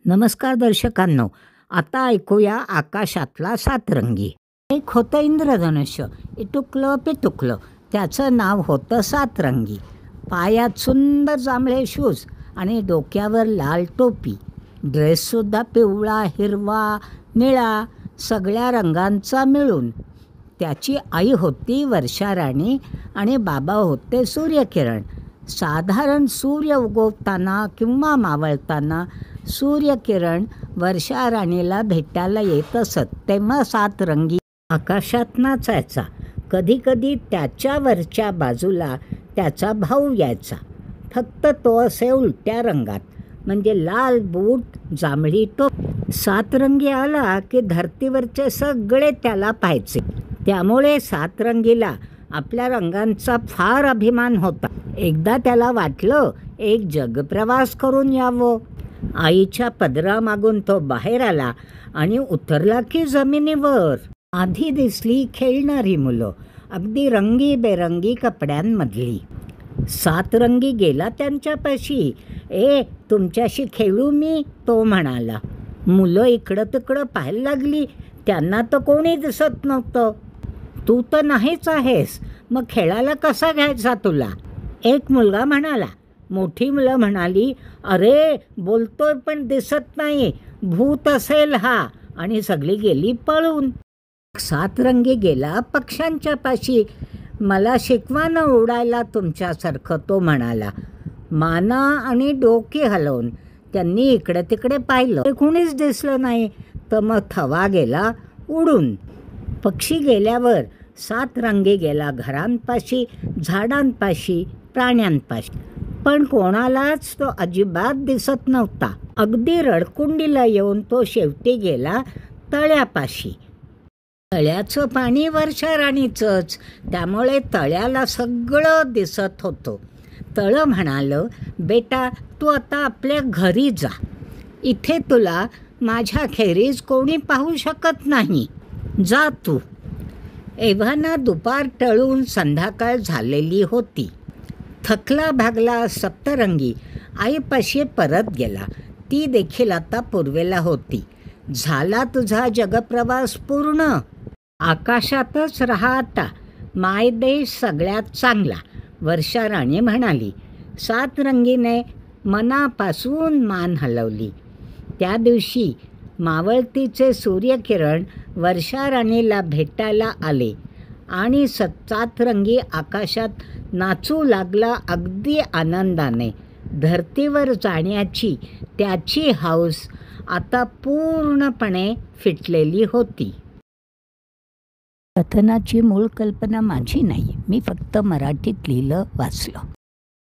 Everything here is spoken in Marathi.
नमस्कार दर्शकांनो, आता ऐकूया आकाशातला सातरंगी. एक होतं इंद्रधनुष्य, इटुकलं पिटुकलं, त्याचं नाव होतं सातरंगी. पायात सुंदर जांभळे शूज आणि डोक्यावर लाल टोपी. ड्रेससुद्धा पिवळा, हिरवा, निळा, सगळ्या रंगांचा मिळून. त्याची आई होती वर्षाराणी आणि बाबा होते सूर्यकिरण. साधारण सूर्य उगवताना किंवा मावळताना सूर्यकिरण वर्षाराणीला भेटायला येत असत. तेव्हा सातरंगी आकाशात नाचायचा. कधीकधी त्याच्यावरच्या बाजूला त्याचा भाऊ यायचा, फक्त तो असे उलट्या रंगात, म्हणजे लाल बूट, जांभळी टोपी. सातरंगी आला की धर्तीवरचे सगळे त्याला पाहायचे. त्यामुळे सातरंगीला आपल्या रंगांचा फार अभिमान होता. एकदा त्याला वाटलं एक जगप्रवास करून यावं. आईच्या पदरामागून तो बाहेर आला आणि उतरला की जमिनीवर. आधी दिसली खेळणारी मुलं, अगदी रंगीबेरंगी कपड्यांमधली. सातरंगी गेला त्यांच्यापाशी. तुमच्याशी खेळू मी, तो म्हणाला. मुलं इकडं तिकडं पाहायला लागली. त्यांना तर कोणी दिसत नव्हतं. तू तर नाहीच आहेस, मग खेळायला कसा घ्यायचा तुला? एक मुलगा म्हणाला. मोठी मुलं म्हणाली, अरे बोलतोय पण दिसत नाही, भूत असेल हा, आणि सगळी गेली पळून. सातरंगी गेला पक्ष्यांच्या पाशी. मला शिकवा न उडायला तुमच्यासारखं, तो म्हणाला. माना आणि डोकी हलवून त्यांनी इकडे तिकडे पाहिलं, कुणीच दिसलं नाही. तर मग थवा गेला उडून. पक्षी गेल्यावर सातरंगी गेला घरांपाशी, झाडांपाशी, प्राण्यांपाशी. पण कोणालाच तो अजिबात दिसत नव्हता. अगदी रडकुंडीला येऊन तो शेवटी गेला तळ्यापाशी. तळ्याचं पाणी वर्षाराणीचंच, त्यामुळे तळ्याला सगळं दिसत होतं. तळं म्हणालं, बेटा तू आता आपल्या घरी जा. इथे तुला माझ्या खेरीज कोणी पाहू शकत नाही. जा तू. एव्हाना दुपार टळून संध्याकाळ झालेली होती. थकला भागला सप्तरंगी आईपाशी परत गेला. ती देखील आता पूर्वेला होती. झाला तुझा जगप्रवास पूर्ण. आकाशातच राहा आता. मायदेश सगळ्यात चांगला, वर्षाराणी म्हणाली. सातरंगीने मनापासून मान हलवली. त्या दिवशी मावळतीचे सूर्यकिरण वर्षाराणीला भेटायला आले आणि सातरंगी आकाशात नाचू लागला अगदी आनंदाने. धर्तीवर जाण्याची त्याची हौस आता पूर्णपणे फिटलेली होती. कथनाची मूळ कल्पना माझी नाही, मी फक्त मराठीत लिहिलं वाचलं.